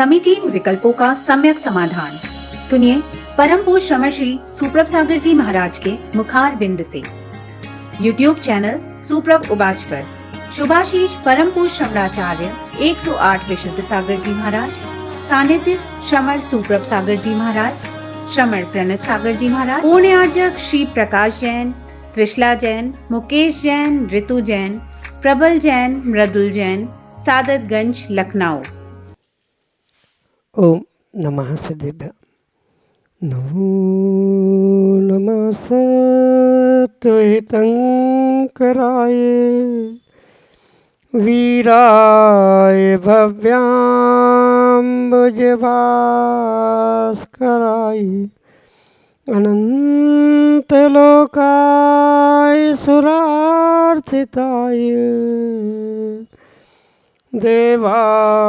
समीचीन विकल्पों का सम्यक समाधान। सुनिए परम पूज्य श्रमश्री सुप्रभ सागर जी महाराज के मुखार बिंद से। YouTube चैनल सुप्रभ उबाच पर शुभाशीष परम पूज्य श्रमणाचार्य 108 विशुद्ध सागर जी महाराज, सानिध्य श्रमण सुप्रभ सागर जी महाराज, श्रमण प्रणत सागर जी महाराज, पूर्ण आर्जक श्री प्रकाश जैन, त्रिशला जैन, मुकेश जैन, ऋतु जैन, प्रबल जैन, मृदुल जैन, सादतगंज लखनऊ। ओम नमः सिद्धेभ्य। नमो नमः सत्वहितंकराय वीराय भव्याम्बुजभास्कराय अनंतलोकाय सुरार्थिताय देवादिदेवाय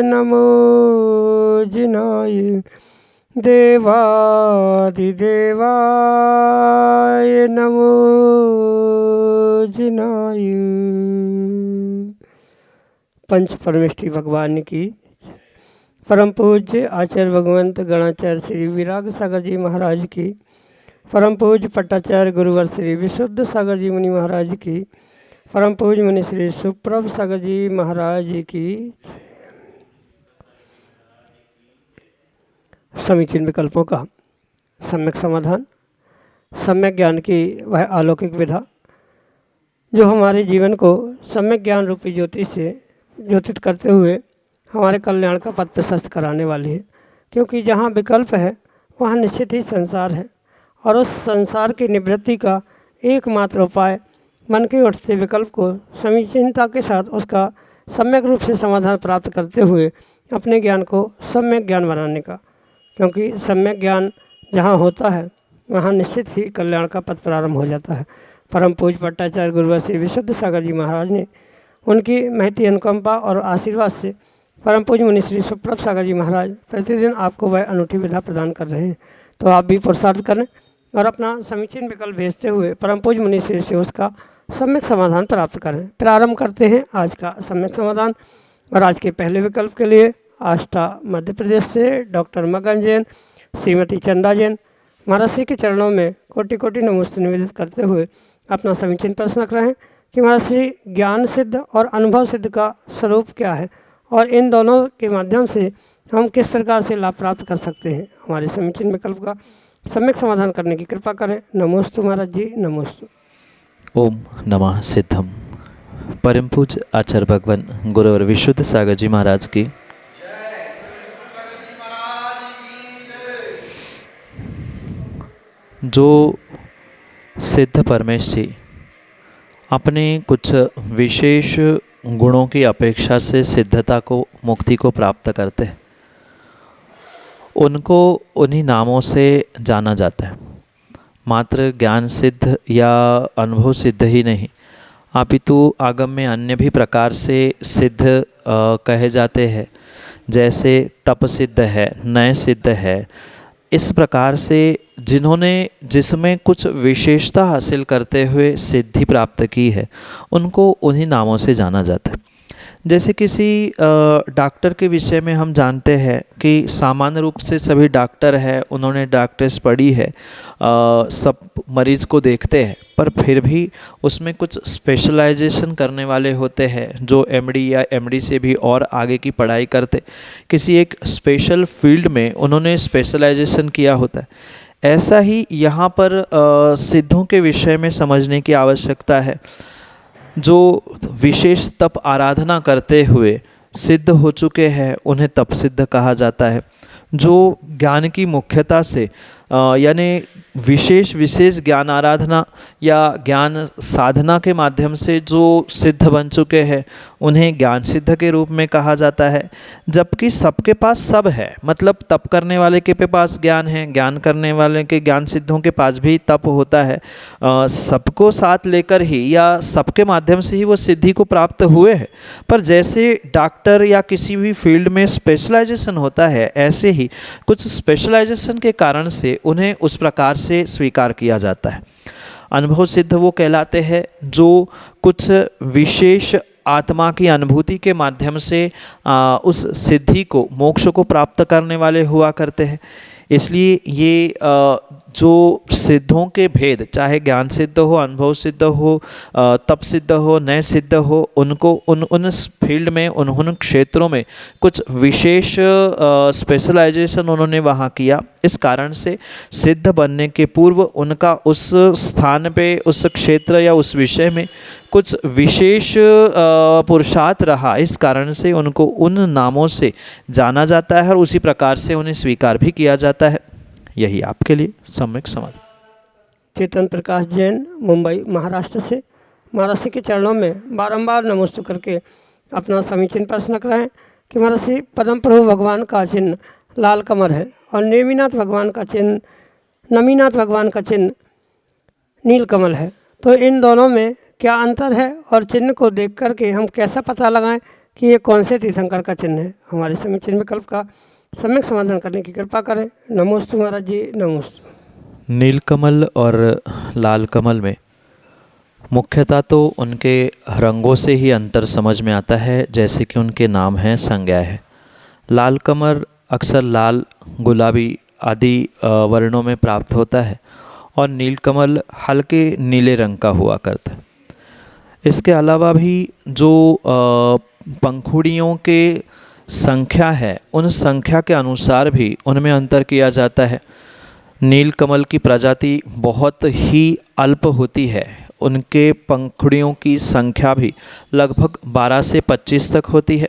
नमो जिनाय देवादिदेवाय नमो जिनाय। पंच परमेष्टि भगवान की परम पूज्य आचार्य भगवंत गणाचार्य श्री विराग सागर जी महाराज की, परम पूज्य पट्टाचार्य गुरुवर श्री विशुद्ध सागर जी मुनि महाराज की, परम पूज्य मुनि श्री सुप्रभ सागर जी महाराज की। समीचीन विकल्पों का सम्यक समाधान। सम्यक ज्ञान की वह अलौकिक विधा जो हमारे जीवन को सम्यक ज्ञान रूपी ज्योति से ज्योतित करते हुए हमारे कल्याण का पथ प्रशस्त कराने वाली है। क्योंकि जहाँ विकल्प है वहाँ निश्चित ही संसार है, और उस संसार की निवृत्ति का एकमात्र उपाय मन के उठते विकल्प को समीचीनता के साथ उसका सम्यक रूप से समाधान प्राप्त करते हुए अपने ज्ञान को सम्यक ज्ञान बनाने का। क्योंकि सम्यक ज्ञान जहाँ होता है वहाँ निश्चित ही कल्याण का पथ प्रारंभ हो जाता है। परम पूज्य पट्टाचार्य गुरुवर श्री विशुद्ध सागर जी महाराज ने उनकी महती अनुकंपा और आशीर्वाद से परम पूज्य मुनि श्री सुप्रभ सागर जी महाराज प्रतिदिन आपको वह अनूठी विधा प्रदान कर रहे हैं। तो आप भी पुरुषार्थ करें और अपना समीचीन विकल्प भेजते हुए परम पूज्य मुनि श्री से उसका सम्यक समाधान प्राप्त करें। प्रारंभ करते हैं आज का सम्यक समाधान। और आज के पहले विकल्प के लिए आष्टा मध्य प्रदेश से डॉक्टर मगन जैन, श्रीमती चंदा जैन महाराज श्री के चरणों में कोटि कोटि नमस्ते निवेदित करते हुए अपना समीचीन प्रश्न रख रहे हैं कि महाराज श्री ज्ञान सिद्ध और अनुभव सिद्ध का स्वरूप क्या है और इन दोनों के माध्यम से हम किस प्रकार से लाभ प्राप्त कर सकते हैं। हमारे समीचीन विकल्प का सम्यक समाधान करने की कृपा करें। नमोस्तु महाराज जी, नमोस्तु। ओम नमः सिद्धम। परम पूज्य आचार्य भगवान गुरुवर विशुद्ध सागर जी महाराज की जो सिद्ध परमेष्ठी अपने कुछ विशेष गुणों की अपेक्षा से सिद्धता को, मुक्ति को प्राप्त करते हैं, उनको उन्हीं नामों से जाना जाता है। मात्र ज्ञान सिद्ध या अनुभव सिद्ध ही नहीं, अपितु आगम में अन्य भी प्रकार से सिद्ध कहे जाते हैं। जैसे तप सिद्ध है, नय सिद्ध है। इस प्रकार से जिसमें कुछ विशेषता हासिल करते हुए सिद्धि प्राप्त की है, उनको उन्हीं नामों से जाना जाता है। जैसे किसी डॉक्टर के विषय में हम जानते हैं कि सामान्य रूप से सभी डॉक्टर हैं, उन्होंने डॉक्टर्स पढ़ी है, सब मरीज़ को देखते हैं, पर फिर भी उसमें कुछ स्पेशलाइजेशन करने वाले होते हैं जो एमडी या एमडी से भी और आगे की पढ़ाई करते, किसी एक स्पेशल फील्ड में उन्होंने स्पेशलाइजेशन किया होता है। ऐसा ही यहाँ पर सिद्धों के विषय में समझने की आवश्यकता है। जो विशेष तप आराधना करते हुए सिद्ध हो चुके हैं उन्हें तप सिद्ध कहा जाता है। जो ज्ञान की मुख्यता से यानी विशेष ज्ञान आराधना या ज्ञान साधना के माध्यम से जो सिद्ध बन चुके हैं उन्हें ज्ञान सिद्ध के रूप में कहा जाता है। जबकि सबके पास सब है, मतलब तप करने वाले के पास ज्ञान है, ज्ञान करने वाले के ज्ञान सिद्धों के पास भी तप होता है। सबको साथ लेकर ही या सबके माध्यम से ही वो सिद्धि को प्राप्त हुए हैं। पर जैसे डॉक्टर या किसी भी फील्ड में स्पेशलाइजेशन होता है, ऐसे ही कुछ स्पेशलाइजेशन के कारण से उन्हें उस प्रकार से स्वीकार किया जाता है। अनुभव सिद्ध वो कहलाते हैं जो कुछ विशेष आत्मा की अनुभूति के माध्यम से उस सिद्धि को, मोक्ष को प्राप्त करने वाले हुआ करते हैं। इसलिए ये जो सिद्धों के भेद, चाहे ज्ञान सिद्ध हो, अनुभव सिद्ध हो, तप सिद्ध हो, नए सिद्ध हो, उनको उन फील्ड में, उन क्षेत्रों में कुछ विशेष स्पेशलाइजेशन उन्होंने वहाँ किया। इस कारण से सिद्ध बनने के पूर्व उनका उस स्थान पे, उस क्षेत्र या उस विषय में कुछ विशेष पुरुषार्थ रहा। इस कारण से उनको उन नामों से जाना जाता है और उसी प्रकार से उन्हें स्वीकार भी किया जाता है। यही आपके लिए सम्यक समाधान। चेतन प्रकाश जैन, मुंबई महाराष्ट्र से महर्षि के चरणों में बारंबार नमस्ते करके अपना समीचीन प्रश्न कराएं कि महर्षि पद्म प्रभु भगवान का चिन्ह लाल कमल है और नमीनाथ भगवान का चिन्ह नील कमल है, तो इन दोनों में क्या अंतर है और चिन्ह को देख करके हम कैसा पता लगाएं कि ये कौन से तीर्थंकर का चिन्ह है? हमारे समीचीन विकल्प का सम्यक समाधान करने की कृपा करें। नमोस्तु महाराज जी, नमोस्तु। नीलकमल और लाल कमल में मुख्यतः तो उनके रंगों से ही अंतर समझ में आता है, जैसे कि उनके नाम हैं, संज्ञा है। लाल कमल अक्सर लाल, गुलाबी आदि वर्णों में प्राप्त होता है और नीलकमल हल्के नीले रंग का हुआ करता है। इसके अलावा भी जो पंखुड़ियों के संख्या है, उन संख्या के अनुसार भी उनमें अंतर किया जाता है। नीलकमल की प्रजाति बहुत ही अल्प होती है, उनके पंखुड़ियों की संख्या भी लगभग 12 से 25 तक होती है।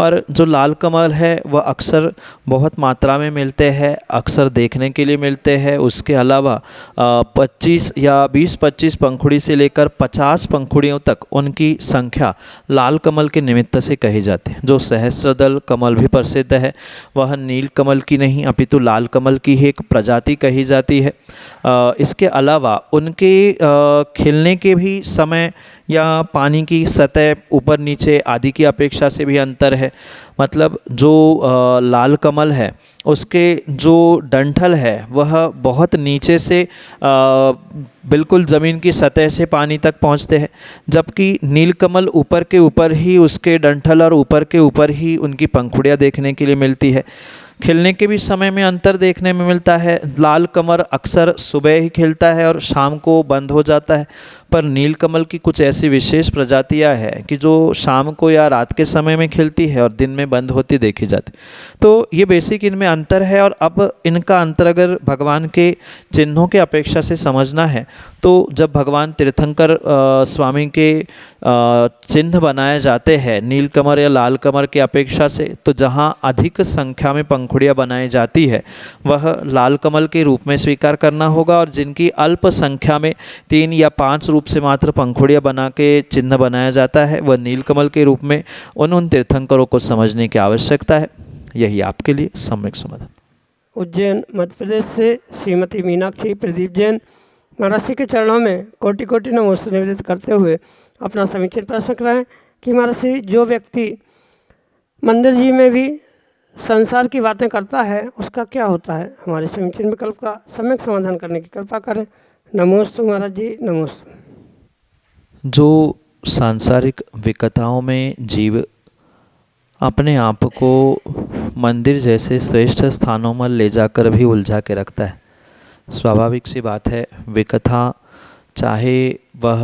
और जो लाल कमल है वह अक्सर बहुत मात्रा में मिलते हैं, अक्सर देखने के लिए मिलते हैं। उसके अलावा 25 या 20-25 पंखुड़ी से लेकर 50 पंखुड़ियों तक उनकी संख्या लाल कमल के निमित्त से कही जाती है। जो सहस्त्रदल कमल भी प्रसिद्ध है, वह नील कमल की नहीं अपितु लाल कमल की ही एक प्रजाति कही जाती है। इसके अलावा उनके खिलने के भी समय या पानी की सतह ऊपर नीचे आदि की अपेक्षा से भी अंतर है। मतलब जो लाल कमल है उसके जो डंठल है वह बहुत नीचे से बिल्कुल ज़मीन की सतह से पानी तक पहुंचते हैं, जबकि नीलकमल ऊपर के ऊपर ही उसके डंठल और ऊपर के ऊपर ही उनकी पंखुड़ियाँ देखने के लिए मिलती है। खिलने के भी समय में अंतर देखने में मिलता है। लाल कमल अक्सर सुबह ही खिलता है और शाम को बंद हो जाता है, पर नीलकमल की कुछ ऐसी विशेष प्रजातियां हैं कि जो शाम को या रात के समय में खिलती है और दिन में बंद होती देखी जाती। तो ये बेसिक इनमें अंतर है। और अब इनका अंतर अगर भगवान के चिन्हों के अपेक्षा से समझना है तो जब भगवान तीर्थंकर स्वामी के चिन्ह बनाए जाते हैं नीलकमल या लाल कमल की अपेक्षा से, तो जहाँ अधिक संख्या में पंखुड़ियाँ बनाई जाती है वह लाल कमल के रूप में स्वीकार करना होगा, और जिनकी अल्प संख्या में 3 या 5 रूप से मात्र पंखुड़ियाँ बना के चिन्ह बनाया जाता है वह नीलकमल के रूप में उन तीर्थंकरों को समझने की आवश्यकता है। यही आपके लिए सम्यक समाधान। उज्जैन मध्य प्रदेश से श्रीमती मीनाक्षी प्रदीप जैन, महर्षि के चरणों में कोटि कोटि नमस्ते निवेदित करते हुए अपना समीचीन प्रश्न कराएं कि महर्षि जो व्यक्ति मंदिर जी में भी संसार की बातें करता है उसका क्या होता है? हमारे समीचीन विकल्प का सम्यक समाधान करने की कृपा करें। नमोस्तु महाराज जी, नमोस्तु। जो सांसारिक विकताओं में जीव अपने आप को मंदिर जैसे श्रेष्ठ स्थानों में ले जाकर भी उलझा के रखता है, स्वाभाविक सी बात है। विकथा चाहे वह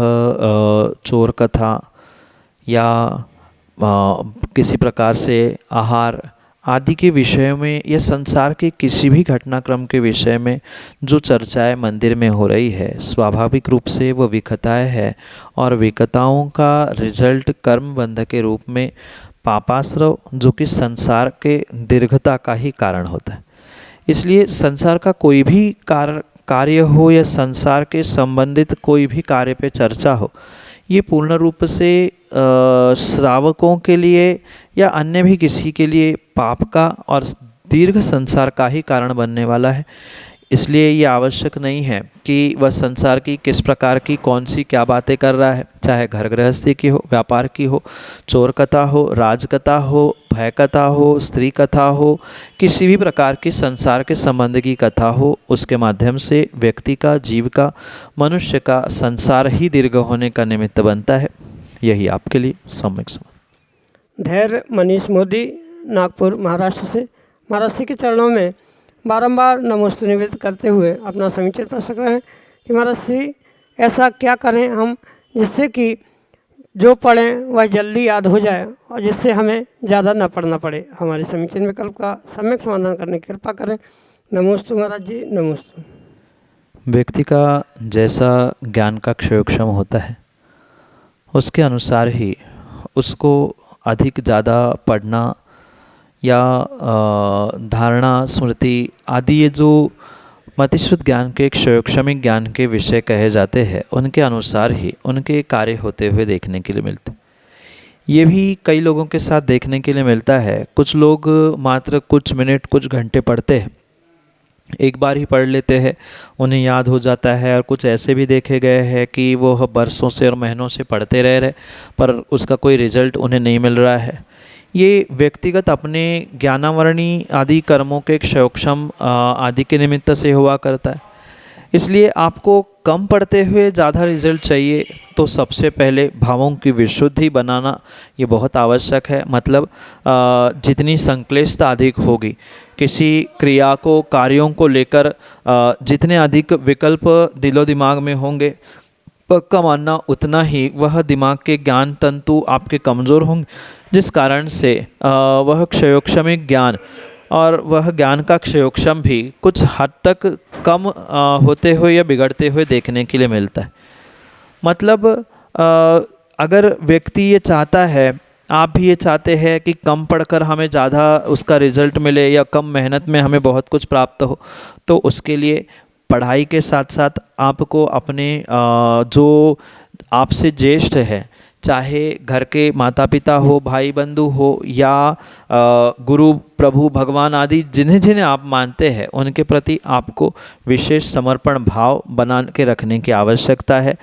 चोर कथा या किसी प्रकार से आहार आदि के विषय में या संसार के किसी भी घटनाक्रम के विषय में जो चर्चाएं मंदिर में हो रही है, स्वाभाविक रूप से वो विकथाएं है। और विकथाओं का रिजल्ट कर्म बंध के रूप में पापाश्रव, जो कि संसार के दीर्घता का ही कारण होता है। इसलिए संसार का कोई भी कार्य हो या संसार के संबंधित कोई भी कार्य पे चर्चा हो, ये पूर्ण रूप से श्रावकों के लिए या अन्य भी किसी के लिए पाप का और दीर्घ संसार का ही कारण बनने वाला है। इसलिए ये आवश्यक नहीं है कि वह संसार की किस प्रकार की कौन सी क्या बातें कर रहा है, चाहे घर गृहस्थी की हो, व्यापार की हो, चोर कथा हो, राजकथा हो, भय कथा हो, स्त्री कथा हो, किसी भी प्रकार की संसार के संबंध की कथा हो, उसके माध्यम से व्यक्ति का, जीव का, मनुष्य का संसार ही दीर्घ होने का निमित्त बनता है। यही आपके लिए सम्यक समाधान। धैर्य मनीष मोदी, नागपुर, महाराष्ट्र से। महाराज श्री के चरणों में बारंबार नमोस्तु निवेदित करते हुए अपना समीचीन प्रश्न कर रहे हैं कि महाराज श्री ऐसा क्या करें हम जिससे कि जो पढ़ें वह जल्दी याद हो जाए और जिससे हमें ज़्यादा न पढ़ना पड़े। हमारे समीचीन विकल्प का सम्यक समाधान करने की कृपा करें। नमोस्तु महाराज जी, नमोस्तु। व्यक्ति का जैसा ज्ञान का क्षयोक्षम होता है उसके अनुसार ही उसको अधिक ज़्यादा पढ़ना या धारणा, स्मृति आदि ये जो मतिश्रुत ज्ञान के क्षयोक्षमिक ज्ञान के विषय कहे जाते हैं उनके अनुसार ही उनके कार्य होते हुए देखने के लिए मिलते। ये भी कई लोगों के साथ देखने के लिए मिलता है। कुछ लोग मात्र कुछ मिनट, कुछ घंटे पढ़ते हैं, एक बार ही पढ़ लेते हैं, उन्हें याद हो जाता है। और कुछ ऐसे भी देखे गए हैं कि वो बरसों से और महीनों से पढ़ते रह रहे पर उसका कोई रिजल्ट उन्हें नहीं मिल रहा है। ये व्यक्तिगत अपने ज्ञानावरणी आदि कर्मों के क्षयोक्षम आदि के निमित्त से हुआ करता है। इसलिए आपको कम पढ़ते हुए ज़्यादा रिजल्ट चाहिए तो सबसे पहले भावों की विशुद्धि बनाना ये बहुत आवश्यक है। मतलब जितनी संक्लिष्टता अधिक होगी किसी क्रिया को, कार्यों को लेकर जितने अधिक विकल्प दिलो दिमाग में होंगे, पक्का मानना उतना ही वह दिमाग के ज्ञान तंतु आपके कमज़ोर होंगे, जिस कारण से वह क्षयोक्षमिक ज्ञान और वह ज्ञान का क्षयोक्षम भी कुछ हद तक कम होते हुए या बिगड़ते हुए देखने के लिए मिलता है। मतलब अगर व्यक्ति ये चाहता है, आप भी ये चाहते हैं कि कम पढ़कर हमें ज़्यादा उसका रिजल्ट मिले या कम मेहनत में हमें बहुत कुछ प्राप्त हो, तो उसके लिए पढ़ाई के साथ साथ आपको अपने जो आपसे ज्येष्ठ है, चाहे घर के माता पिता हो, भाई बंधु हो या गुरु, प्रभु, भगवान आदि जिन्हें जिन्हें आप मानते हैं, उनके प्रति आपको विशेष समर्पण भाव बना के रखने की आवश्यकता है।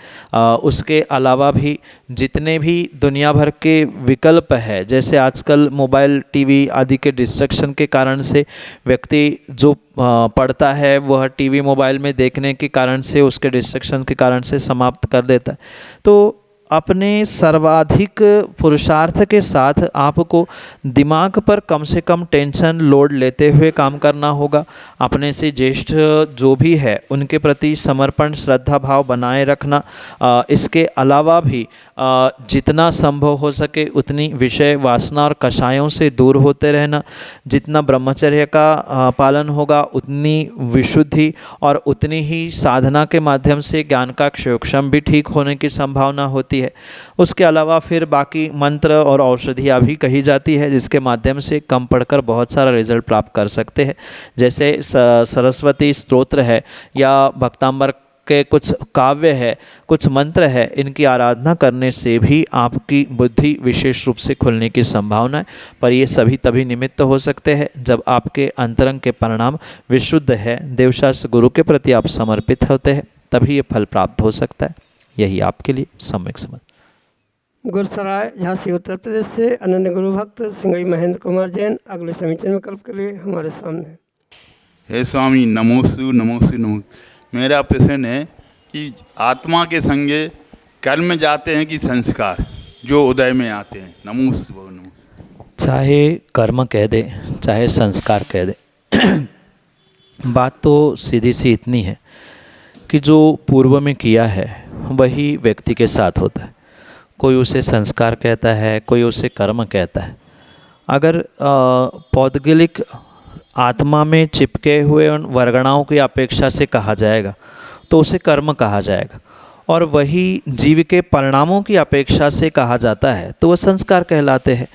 उसके अलावा भी जितने भी दुनिया भर के विकल्प है, जैसे आजकल मोबाइल, टीवी आदि के डिस्ट्रैक्शन के कारण से व्यक्ति जो पढ़ता है वह टीवी, मोबाइल में देखने के कारण से, उसके डिस्ट्रैक्शन के कारण से समाप्त कर देता है। तो अपने सर्वाधिक पुरुषार्थ के साथ आपको दिमाग पर कम से कम टेंशन लोड लेते हुए काम करना होगा। अपने से ज्येष्ठ जो भी है उनके प्रति समर्पण, श्रद्धा भाव बनाए रखना। इसके अलावा भी जितना संभव हो सके उतनी विषय वासना और कषायों से दूर होते रहना। जितना ब्रह्मचर्य का पालन होगा उतनी विशुद्धि और उतनी ही साधना के माध्यम से ज्ञान का क्षयोक्षम भी ठीक होने की संभावना होती है। उसके अलावा फिर बाकी मंत्र और औषधियाँ भी कही जाती है जिसके माध्यम से कम पढ़कर बहुत सारा रिजल्ट प्राप्त कर सकते हैं। जैसे सरस्वती स्तोत्र है या भक्तांबर के कुछ काव्य है, कुछ मंत्र है, इनकी आराधना करने से भी आपकी बुद्धि विशेष रूप से खुलने की संभावना है। पर ये सभी तभी निमित्त हो सकते हैं जब आपके अंतरंग के परिणाम विशुद्ध है, देवशास्त्र गुरु के प्रति आप समर्पित होते हैं, तभी ये फल प्राप्त हो सकता है। यही आपके लिए सम्यक समाधान। गुरसराय, झांसी, उत्तर प्रदेश से अनन्य गुरु भक्त सिंगई महेंद्र कुमार जैन अगले समीचीन विकल्प के लिए हमारे सामने। हे स्वामी, नमोस्तु नमोस्तु नमोस्तु। मेरा प्रश्न है कि आत्मा के संगे कर्म जाते हैं कि संस्कार जो उदय में आते हैं? नमोस्तु नमोस्तु। चाहे कर्म कह दे, चाहे संस्कार कह दे, बात तो सीधी सी इतनी है कि जो पूर्व में किया है वही व्यक्ति के साथ होता है। कोई उसे संस्कार कहता है, कोई उसे कर्म कहता है। अगर पौद्गलिक आत्मा में चिपके हुए उन वर्गणाओं की अपेक्षा से कहा जाएगा तो उसे कर्म कहा जाएगा, और वही जीव के परिणामों की अपेक्षा से कहा जाता है तो वह संस्कार कहलाते हैं।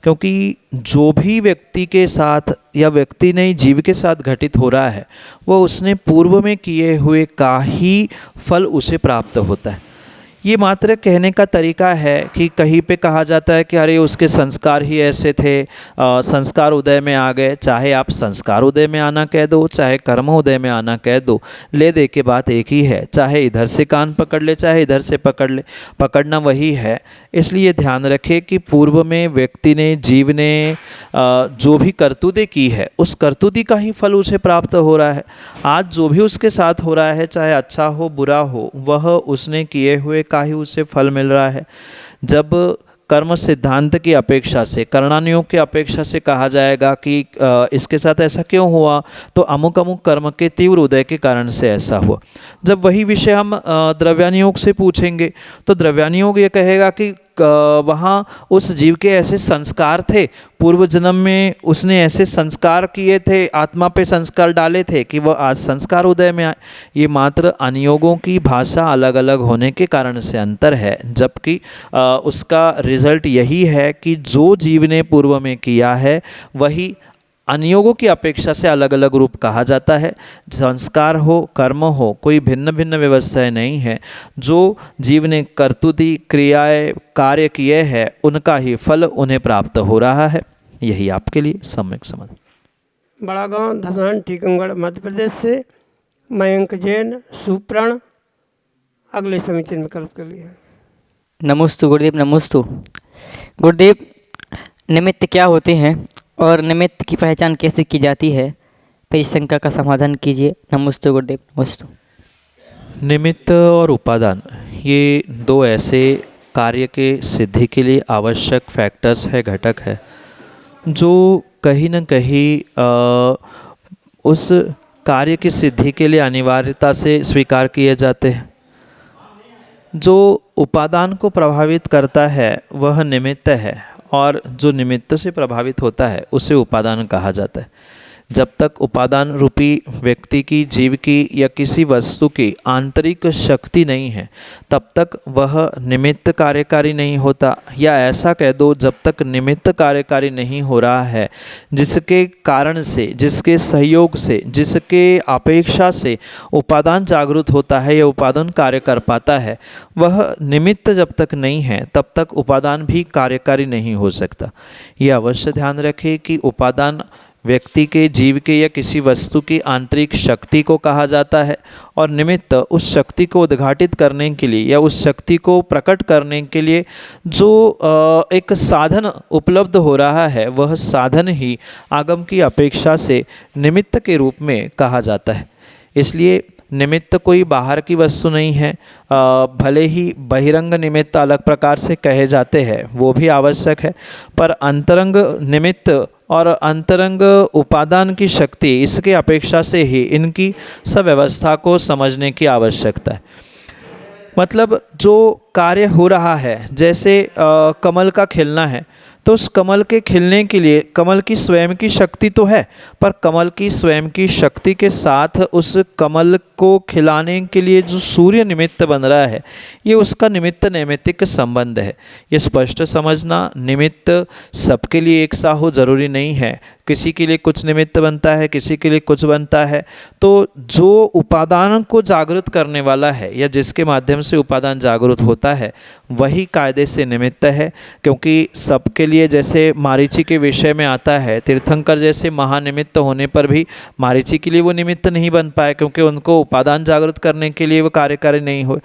क्योंकि जो भी व्यक्ति के साथ या व्यक्ति नहीं जीव के साथ घटित हो रहा है वह उसने पूर्व में किए हुए का ही फल उसे प्राप्त होता है। ये मात्र कहने का तरीका है कि कहीं पे कहा जाता है कि अरे उसके संस्कार ही ऐसे थे, संस्कार उदय में आ गए। चाहे आप संस्कार उदय में आना कह दो, चाहे कर्म उदय में आना कह दो, ले दे के बात एक ही है। चाहे इधर से कान पकड़ ले, चाहे इधर से पकड़ ले, पकड़ना वही है। इसलिए ध्यान रखें कि पूर्व में व्यक्ति ने, जीव ने जो भी करतूतें की है उस करतूती का ही फल उसे प्राप्त हो रहा है। आज जो भी उसके साथ हो रहा है, चाहे अच्छा हो बुरा हो, वह उसने किए हुए का ही उसे फल मिल रहा है। जब कर्म सिद्धांत की अपेक्षा से, कर्णानुयोग की अपेक्षा से कहा जाएगा कि इसके साथ ऐसा क्यों हुआ, तो अमुक अमुक कर्म के तीव्र उदय के कारण से ऐसा हुआ। जब वही विषय हम द्रव्यानुयोग से पूछेंगे तो द्रव्यानुयोग ये कहेगा कि वहाँ उस जीव के ऐसे संस्कार थे, पूर्व जन्म में उसने ऐसे संस्कार किए थे, आत्मा पे संस्कार डाले थे कि वह आज संस्कार उदय में आए। ये मात्र अनुयोगों की भाषा अलग अलग होने के कारण से अंतर है, जबकि उसका रिजल्ट यही है कि जो जीव ने पूर्व में किया है वही अनुयोगों की अपेक्षा से अलग अलग रूप कहा जाता है। संस्कार हो, कर्म हो, कोई भिन्न भिन्न व्यवस्थाएं नहीं है। जो जीव ने कर्तुति क्रियाएं कार्य किए हैं उनका ही फल उन्हें प्राप्त हो रहा है। यही आपके लिए सम्यक समझ। बड़ा गांव धसान टीकमगढ़ मध्य प्रदेश से मयंक जैन सुप्रण। अगले समीचीन विकल्प के लिए नमोस्तु गुरुदेव। नमोस्तु गुरुदेव, निमित्त क्या होते हैं और निमित्त की पहचान कैसे की जाती है, फिर इस शंका का समाधान कीजिए। नमोस्तु गुरुदेव। नमोस्तु। निमित्त और उपादान ये दो ऐसे कार्य के सिद्धि के लिए आवश्यक फैक्टर्स है, घटक है, जो कहीं न कहीं उस कार्य की सिद्धि के लिए अनिवार्यता से स्वीकार किए जाते हैं। जो उपादान को प्रभावित करता है वह निमित्त है, और जो निमित्त से प्रभावित होता है उसे उपादान कहा जाता है। जब तक उपादान रूपी व्यक्ति की, जीव की या किसी वस्तु की आंतरिक शक्ति नहीं है तब तक वह निमित्त कार्यकारी नहीं होता, या ऐसा कह दो जब तक निमित्त कार्यकारी नहीं हो रहा है, जिसके कारण से, जिसके सहयोग से, जिसके अपेक्षा से उपादान जागृत होता है या उपादान कार्य कर पाता है, वह निमित्त जब तक नहीं है तब तक उपादान भी कार्यकारी नहीं हो सकता। ये अवश्य ध्यान रखें कि उपादान व्यक्ति के, जीव के या किसी वस्तु की आंतरिक शक्ति को कहा जाता है, और निमित्त उस शक्ति को उद्घाटित करने के लिए या उस शक्ति को प्रकट करने के लिए जो एक साधन उपलब्ध हो रहा है, वह साधन ही आगम की अपेक्षा से निमित्त के रूप में कहा जाता है। इसलिए निमित्त कोई बाहर की वस्तु नहीं है। भले ही बहिरंग निमित्त अलग प्रकार से कहे जाते हैं, वो भी आवश्यक है, पर अंतरंग निमित्त और अंतरंग उपादान की शक्ति, इसके अपेक्षा से ही इनकी सब व्यवस्था को समझने की आवश्यकता है। मतलब जो कार्य हो रहा है, जैसे कमल का खिलना है, तो उस कमल के खिलने के लिए कमल की स्वयं की शक्ति तो है, पर कमल की स्वयं की शक्ति के साथ उस कमल को खिलाने के लिए जो सूर्य निमित्त बन रहा है, ये उसका निमित्त नैमित्तिक संबंध है। ये स्पष्ट समझना, निमित्त सबके लिए एक सा हो जरूरी नहीं है। किसी के लिए कुछ निमित्त बनता है, किसी के लिए कुछ बनता है। तो जो उपादान को जागृत करने वाला है या जिसके माध्यम से उपादान जागृत होता है, वही कायदे से निमित्त है। क्योंकि सबके लिए, जैसे मारीची के विषय में आता है, तीर्थंकर जैसे महानिमित्त होने पर भी मारीची के लिए वो निमित्त नहीं बन पाए, क्योंकि उनको उपादान जागृत करने के लिए वो कार्यकारी नहीं हुए।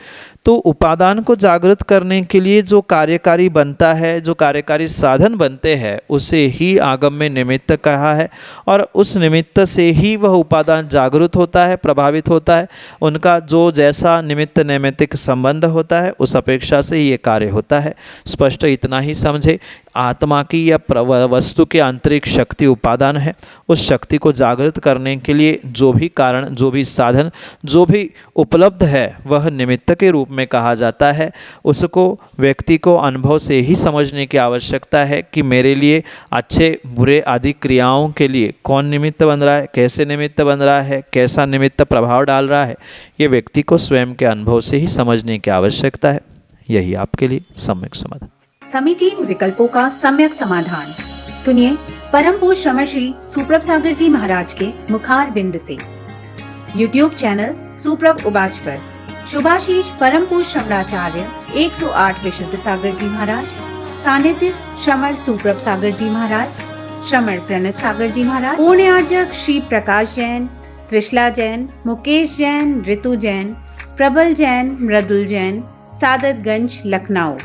तो उपादान को जागृत करने के लिए जो कार्यकारी बनता है, जो कार्यकारी साधन बनते हैं, उसे ही आगम में निमित्त कहा है, और उस निमित्त से ही वह उपादान जागृत होता है, प्रभावित होता है। उनका जो जैसा निमित्त नैमित्तिक संबंध होता है, उस अपेक्षा से ये कार्य होता है। स्पष्ट इतना ही समझे, आत्मा की या वस्तु की आंतरिक शक्ति उपादान है। उस शक्ति को जागृत करने के लिए जो भी कारण, जो भी साधन, जो भी उपलब्ध है, वह निमित्त के रूप में कहा जाता है। उसको व्यक्ति को अनुभव से ही समझने की आवश्यकता है कि मेरे लिए अच्छे बुरे आदि क्रियाओं के लिए कौन निमित्त बन रहा है, कैसे निमित्त बन रहा है, कैसा निमित्त प्रभाव डाल रहा है, ये व्यक्ति को स्वयं के अनुभव से ही समझने की आवश्यकता है। यही आपके लिए सम्यक समाधान। समीचीन विकल्पों का सम्यक समाधान सुनिए परम पूज्य श्रमश्री सुप्रभ सागर जी महाराज के मुखार बिंद से। यूट्यूब चैनल सुप्रभ उबाच पर शुभाशीष परम पूज्य श्रमणाचार्य 108 विशुद्ध सागर जी महाराज, सानिध्य श्रमण सुप्रभ सागर जी महाराज, श्रमण प्रणत सागर जी महाराज, पूर्ण आर्जक श्री प्रकाश जैन, त्रिशला जैन, मुकेश जैन, ऋतु जैन, प्रबल जैन, मृदुल जैन, सादतगंज लखनऊ।